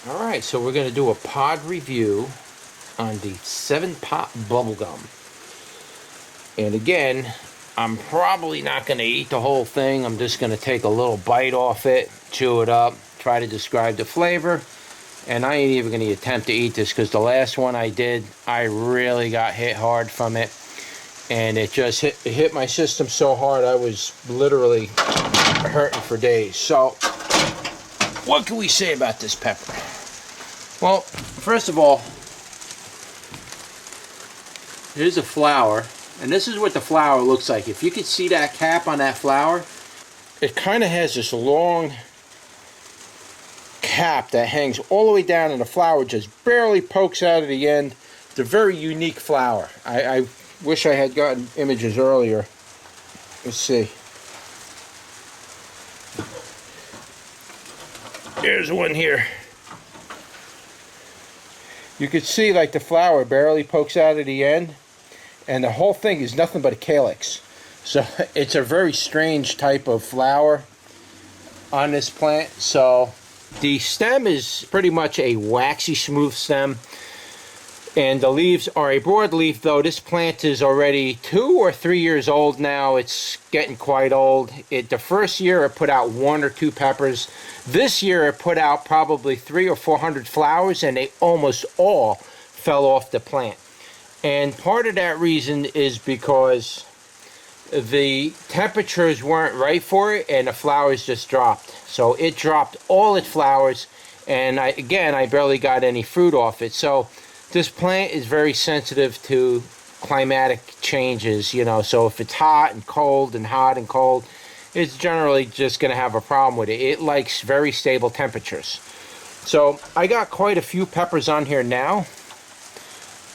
Alright, so we're going to do a pod review on the 7-pot bubblegum. And again, I'm probably not going to eat the whole thing. I'm just going to take a little bite off it, chew it up, try to describe the flavor. And I ain't even going to attempt to eat this because the last one I did, I really got hit hard from it. And it just hit my system so hard I was literally hurting for days. So, what can we say about this pepper? Well, first of all, here's a flower, and this is what the flower looks like. If you could see that cap on that flower, it kind of has this long cap that hangs all the way down, and the flower just barely pokes out of the end. It's a very unique flower. I wish I had gotten images earlier. Let's see. There's one here. You can see like the flower barely pokes out of the end, and the whole thing is nothing but a calyx. So it's a very strange type of flower on this plant. So the stem is pretty much a waxy smooth stem, and the leaves are a broad leaf, though this plant is already 2 or 3 years old now. It's getting quite old. The first year it put out 1 or 2 peppers. This year it put out probably 300 or 400 flowers, and they almost all fell off the plant. And part of that reason is because the temperatures weren't right for it, and the flowers just dropped. So it dropped all its flowers, and I barely got any fruit off it. So this plant is very sensitive to climatic changes, you know. So if it's hot and cold and hot and cold, it's generally just going to have a problem with it. It likes very stable temperatures. So I got quite a few peppers on here now.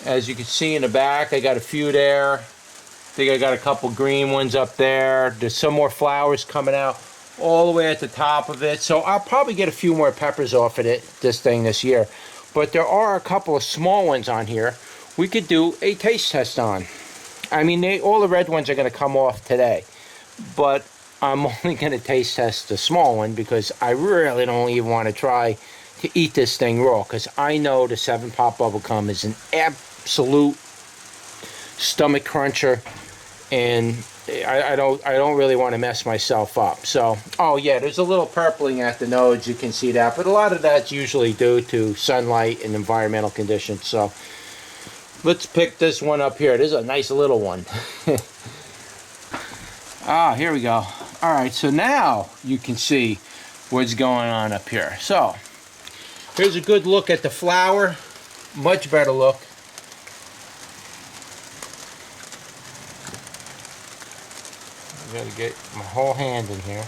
As you can see in the back, I got a few there. I think I got a couple green ones up there. There's some more flowers coming out all the way at the top of it. So I'll probably get a few more peppers off of this year. But there are a couple of small ones on here we could do a taste test on. I mean, all the red ones are going to come off today. But I'm only going to taste test the small one because I really don't even want to try to eat this thing raw, because I know the 7-pot bubblegum is an absolute stomach cruncher, and I don't really want to mess myself up. So, oh yeah, there's a little purpling at the nodes, you can see that, but a lot of that's usually due to sunlight and environmental conditions. So let's pick this one up here. This is a nice little one. Ah, here we go. Alright, so now you can see what's going on up here. So here's a good look at the flower. Much better look. I gotta get my whole hand in here.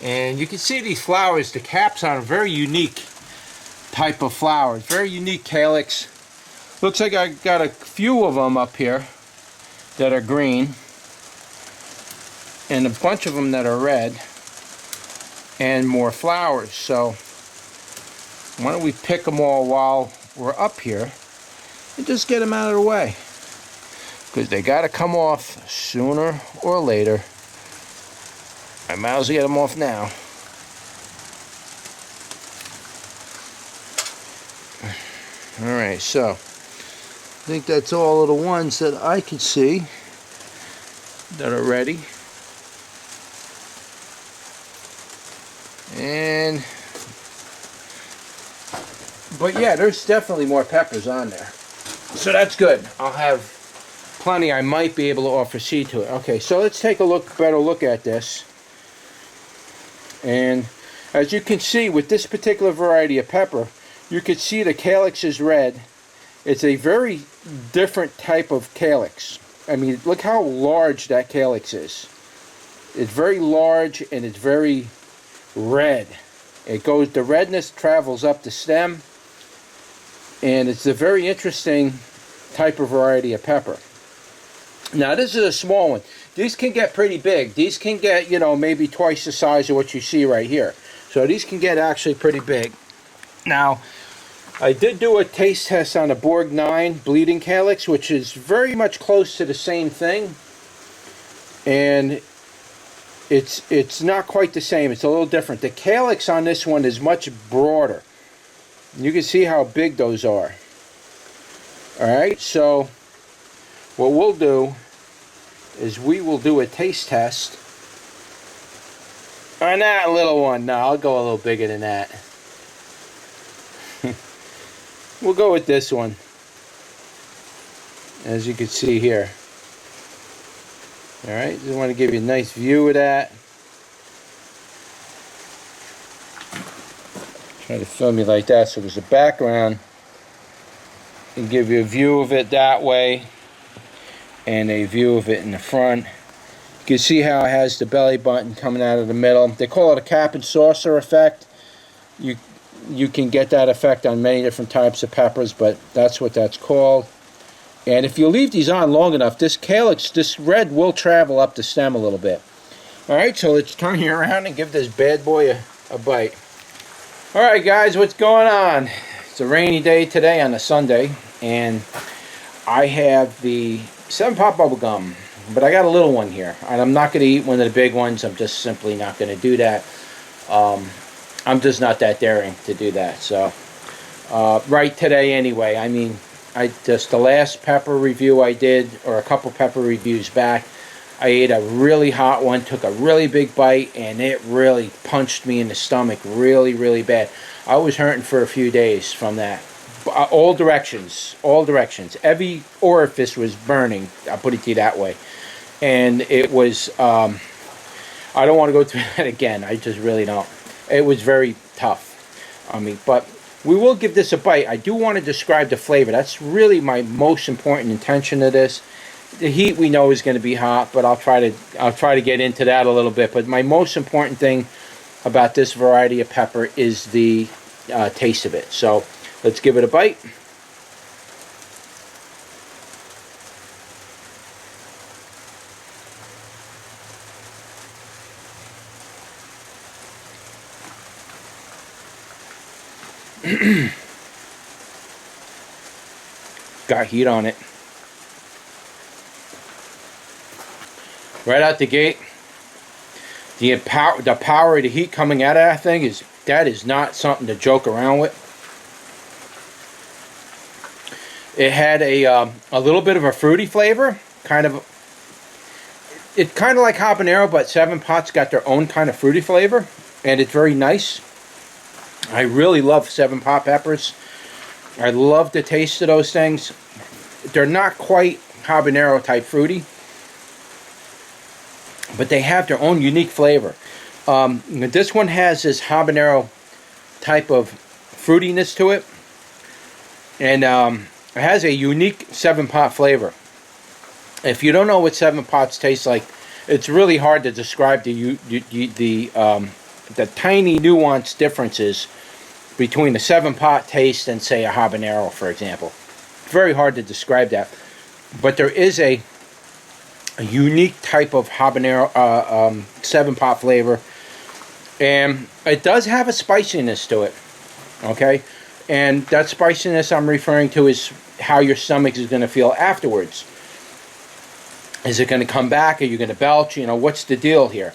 And you can see these flowers, the caps on a very unique type of flower. Very unique calyx. Looks like I got a few of them up here that are green, and a bunch of them that are red, and more flowers. So why don't we pick them all while we're up here and just get them out of the way, because they got to come off sooner or later. I might as well get them off now. Alright, so I think that's all of the ones that I can see that are ready. But yeah, there's definitely more peppers on there. So that's good. I'll have plenty. I might be able to offer seed to it. Okay, so let's take a better look at this. And as you can see with this particular variety of pepper, you can see the calyx is red. It's a very different type of calyx. I mean, look how large that calyx is. It's very large and it's very red. The redness travels up the stem, and it's a very interesting type of variety of pepper. Now this is a small one. These can get pretty big. These can get, you know, maybe twice the size of what you see right here. So these can get actually pretty big. Now, I did do a taste test on a Borg 9 bleeding calyx, which is very much close to the same thing. And it's not quite the same. It's a little different. The calyx on this one is much broader. You can see how big those are. Alright, so what we'll do is we will do a taste test on that little one. No, I'll go a little bigger than that. We'll go with this one, as you can see here. Alright, just want to give you a nice view of that. Try to film you like that so there's a background and give you a view of it that way and a view of it in the front. You can see how it has the belly button coming out of the middle. They call it a cap and saucer effect. You can get that effect on many different types of peppers, but that's what that's called. And if you leave these on long enough, this calyx, this red will travel up the stem a little bit. Alright, so let's turn you around and give this bad boy a bite. Alright guys, what's going on? It's a rainy day today on a Sunday, and I have the 7-pot bubblegum, but I got a little one here. And I'm not going to eat one of the big ones. I'm just simply not going to do that. I'm just not that daring to do that. So, right today anyway, I mean, the last pepper review I did, or a couple pepper reviews back, I ate a really hot one, took a really big bite, and it really punched me in the stomach really, really bad. I was hurting for a few days from that. All directions, every orifice was burning, I'll put it to you that way. And it was, I don't want to go through that again, I just really don't. It was very tough on me, but we will give this a bite. I do want to describe the flavor. That's really my most important intention of this. The heat we know is going to be hot, but I'll try to get into that a little bit. But my most important thing about this variety of pepper is the taste of it. So let's give it a bite. Got heat on it. Right out the gate, the power of the heat coming out of that thing is not something to joke around with. It had a little bit of a fruity flavor, kind of like habanero, but 7-pot's got their own kind of fruity flavor, and it's very nice. I really love 7-pot peppers. I love the taste of those things. They're not quite habanero type fruity, but they have their own unique flavor. This one has this habanero type of fruitiness to it, and it has a unique 7-pot flavor. If you don't know what 7-pots taste like, it's really hard to describe the tiny nuanced differences between the 7-pot taste and, say, a habanero, for example. It's very hard to describe that, but there is a unique type of habanero 7-pot flavor, and it does have a spiciness to it. Okay, and that spiciness I'm referring to is how your stomach is going to feel afterwards. Is it going to come back? Are you going to belch? You know, what's the deal here?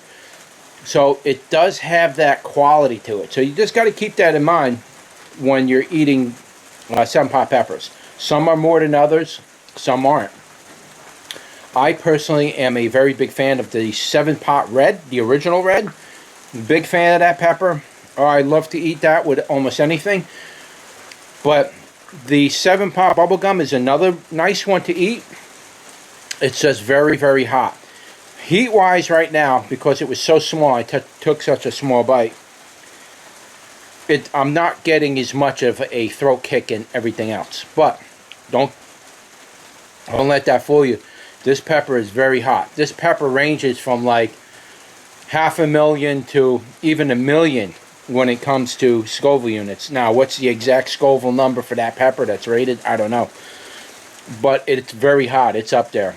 So it does have that quality to it. So you just got to keep that in mind when you're eating 7-pot peppers. Some are more than others, some aren't. I personally am a very big fan of the 7-pot red, the original red. Big fan of that pepper. Oh, I love to eat that with almost anything. But the 7-pot bubblegum is another nice one to eat. It's just very, very hot. Heat-wise right now, because it was so small, I took such a small bite, I'm not getting as much of a throat kick and everything else. But don't let that fool you. This pepper is very hot. This pepper ranges from like 500,000 to even 1 million when it comes to Scoville units. Now, what's the exact Scoville number for that pepper that's rated? I don't know. But it's very hot. It's up there.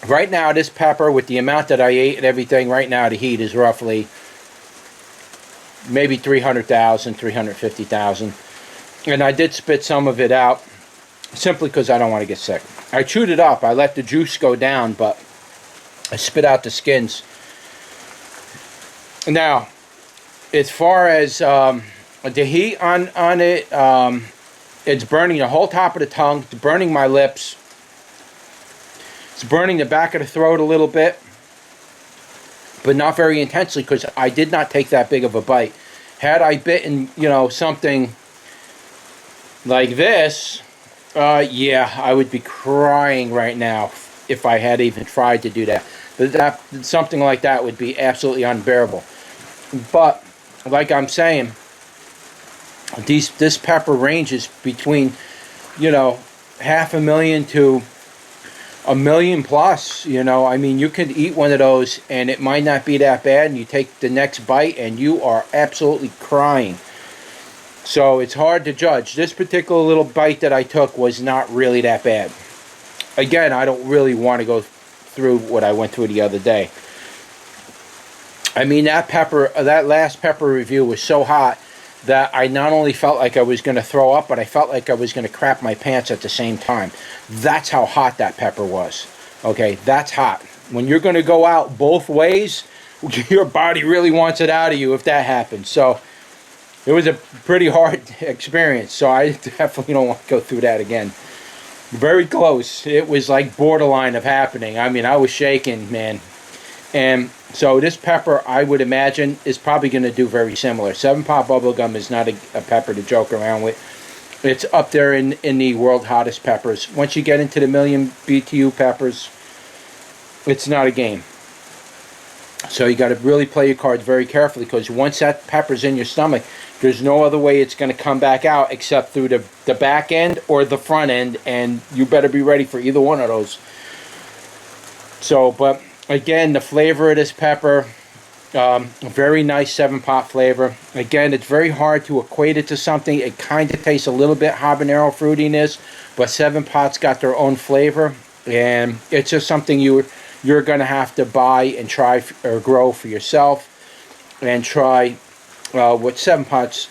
Right now, this pepper, with the amount that I ate and everything, right now the heat is roughly maybe 300,000, 350,000. And I did spit some of it out simply because I don't want to get sick. I chewed it up. I let the juice go down, but I spit out the skins. Now, as far as the heat on it, it's burning the whole top of the tongue. It's burning my lips. It's burning the back of the throat a little bit, but not very intensely because I did not take that big of a bite. Had I bitten, you know, something like this, yeah, I would be crying right now if I had even tried to do that. But something like that would be absolutely unbearable. But like I'm saying, this pepper ranges between, you know, 500,000 to 1,000,000 plus. You know, I mean, you could eat one of those and it might not be that bad, and you take the next bite and you are absolutely crying. So it's hard to judge. This particular little bite that I took was not really that bad. Again, I don't really want to go through what I went through the other day. I mean, that last pepper review was so hot that I not only felt like I was going to throw up, but I felt like I was going to crap my pants at the same time. That's how hot that pepper was. Okay, that's hot. When you're going to go out both ways, your body really wants it out of you if that happens. So it was a pretty hard experience. So I definitely don't want to go through that again. Very close. It was like borderline of happening. I mean, I was shaking, man. And so this pepper, I would imagine, is probably going to do very similar. 7-pot bubblegum is not a pepper to joke around with. It's up there in the world hottest peppers. Once you get into the million BTU peppers, it's not a game. So you got to really play your cards very carefully, because once that pepper's in your stomach, there's no other way it's going to come back out except through the back end or the front end, and you better be ready for either one of those. So, but again, the flavor of this pepper, very nice 7-pot flavor. Again, it's very hard to equate it to something. It kind of tastes a little bit habanero fruitiness, but 7-pot's got their own flavor, and it's just something you're going to have to buy and try or grow for yourself, and try what 7-pots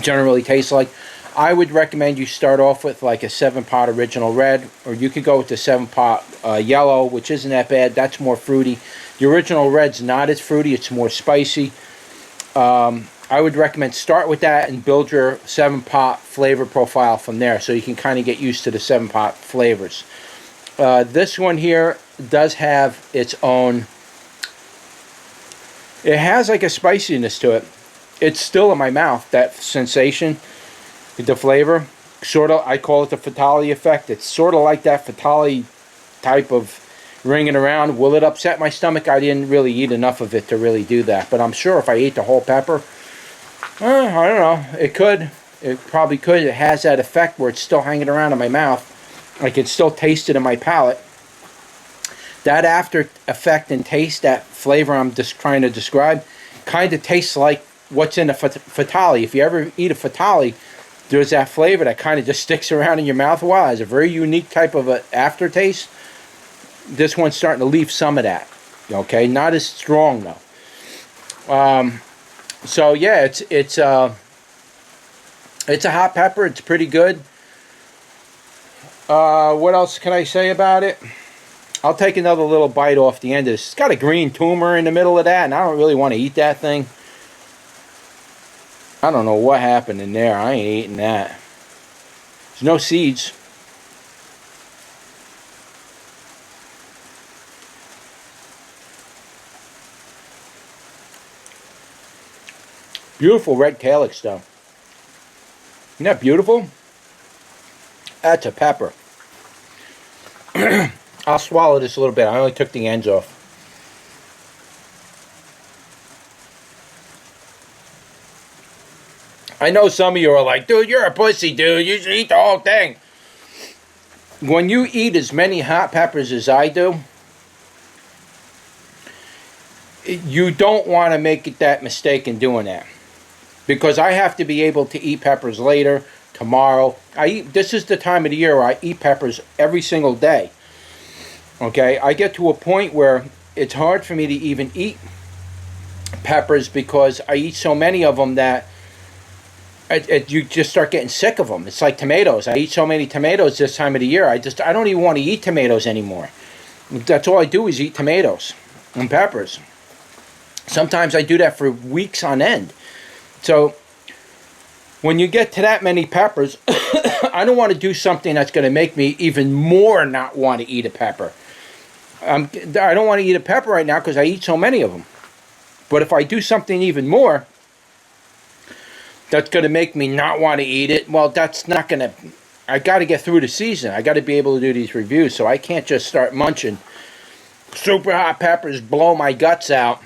generally taste like. I would recommend you start off with like a 7-pot original red, or you could go with the 7-pot yellow, which isn't that bad. That's more fruity. The original red's not as fruity. It's more spicy. I would recommend start with that and build your 7-pot flavor profile from there, so you can kind of get used to the 7-pot flavors. This one here does have its own. It has like a spiciness to it. It's still in my mouth, that sensation, the flavor. Sort of, I call it the Fatali effect. It's sort of like that Fatali type of ringing around. Will it upset my stomach? I didn't really eat enough of it to really do that. But I'm sure if I ate the whole pepper, I don't know. It could. It probably could. It has that effect where it's still hanging around in my mouth. I can still taste it in my palate. That after effect and taste, that flavor I'm just trying to describe, kind of tastes like what's in a Fatali. If you ever eat a Fatali, there's that flavor that kind of just sticks around in your mouth a while. It's a very unique type of aftertaste. This one's starting to leave some of that. Okay, not as strong though. So yeah, it's a hot pepper. It's pretty good. What else can I say about it? I'll take another little bite off the end of this. It's got a green tumor in the middle of that, and I don't really want to eat that thing. I don't know what happened in there. I ain't eating that. There's no seeds. Beautiful red calyx though. Isn't that beautiful? That's a pepper. I'll swallow this a little bit. I only took the ends off. I know some of you are like, dude, you're a pussy, dude. You should eat the whole thing. When you eat as many hot peppers as I do, you don't want to make that mistake in doing that. Because I have to be able to eat peppers later, tomorrow. This is the time of the year where I eat peppers every single day. Okay, I get to a point where it's hard for me to even eat peppers because I eat so many of them that you just start getting sick of them. It's like tomatoes. I eat so many tomatoes this time of the year. I don't even want to eat tomatoes anymore. That's all I do is eat tomatoes and peppers. Sometimes I do that for weeks on end. So when you get to that many peppers, I don't want to do something that's going to make me even more not want to eat a pepper. I don't want to eat a pepper right now because I eat so many of them. But if I do something even more that's going to make me not want to eat it, well, that's not going to... I got to get through the season. I got to be able to do these reviews, so I can't just start munching. Super hot peppers blow my guts out.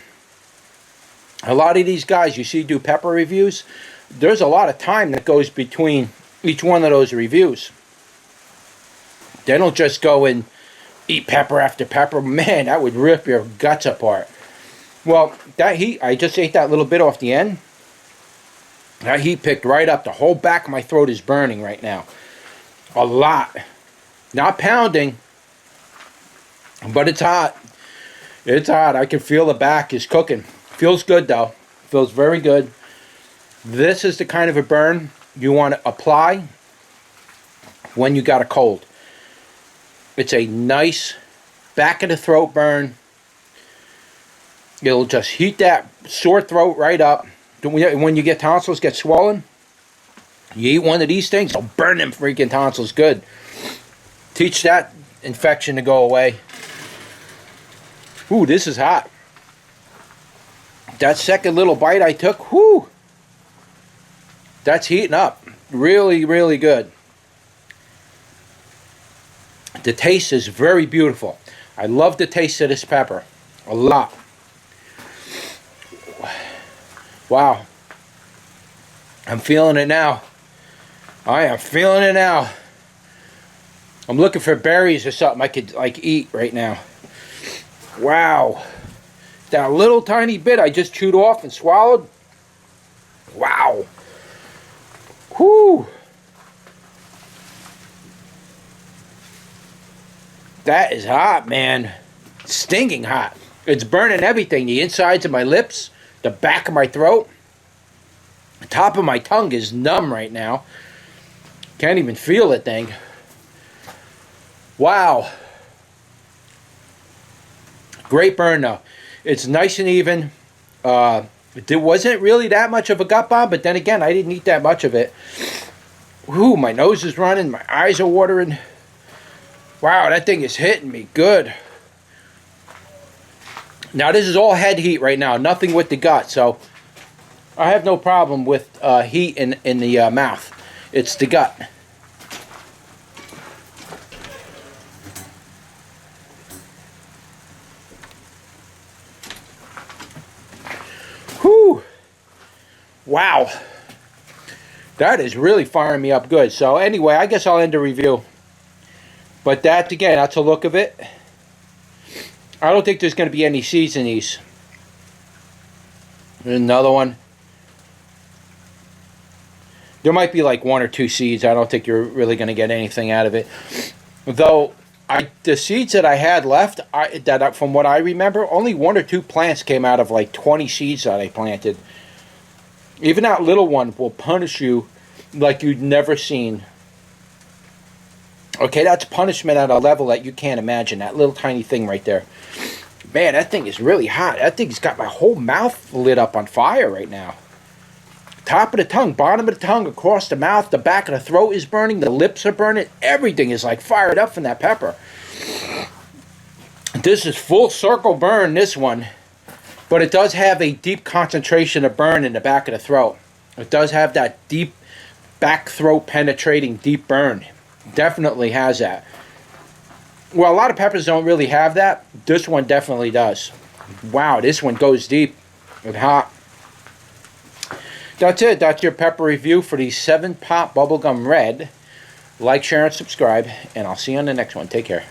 A lot of these guys you see do pepper reviews, there's a lot of time that goes between each one of those reviews. They don't just go and eat pepper after pepper. Man, that would rip your guts apart. Well, that heat, I just ate that little bit off the end. That heat picked right up. The whole back of my throat is burning right now. A lot. Not pounding, but it's hot. It's hot. I can feel the back is cooking. Feels good though. Feels very good. This is the kind of a burn you want to apply when you got a cold. It's a nice back of the throat burn. It'll just heat that sore throat right up. When you get tonsils get swollen, you eat one of these things, it'll burn them freaking tonsils good. Teach that infection to go away. Ooh, this is hot. That second little bite I took, whoo, that's heating up. Really, really good. The taste is very beautiful. I love the taste of this pepper. A lot. Wow. I'm feeling it now. I am feeling it now. I'm looking for berries or something I could like eat right now. Wow. That little tiny bit I just chewed off and swallowed. Wow. Whoo. That is hot, man. Stinging hot. It's burning everything. The insides of my lips, the back of my throat, the top of my tongue is numb right now. Can't even feel that thing. Wow. Great burn though. It's nice and even. There wasn't really that much of a gut bomb, but then again, I didn't eat that much of it. Whew, my nose is running, my eyes are watering. Wow, that thing is hitting me good. Now this is all head heat right now, nothing with the gut, so I have no problem with heat in the mouth. It's the gut. Whew. Wow. That is really firing me up good. So anyway, I guess I'll end the review. But that, again, that's a look of it. I don't think there's going to be any seeds in these. There's another one. There might be like 1 or 2 seeds. I don't think you're really going to get anything out of it. Though, the seeds that I had left, from what I remember, only 1 or 2 plants came out of like 20 seeds that I planted. Even that little one will punish you like you'd never seen. Okay, that's punishment at a level that you can't imagine. That little tiny thing right there. Man, that thing is really hot. That thing's got my whole mouth lit up on fire right now. Top of the tongue, bottom of the tongue, across the mouth, the back of the throat is burning, the lips are burning. Everything is like fired up from that pepper. This is full circle burn, this one. But it does have a deep concentration of burn in the back of the throat. It does have that deep back throat penetrating deep burn. Definitely has that. Well, a lot of peppers don't really have that. This one definitely does. Wow, this one goes deep and hot. That's it. That's your pepper review for the 7-Pot Bubblegum Red. Like, share, and subscribe. And I'll see you on the next one. Take care.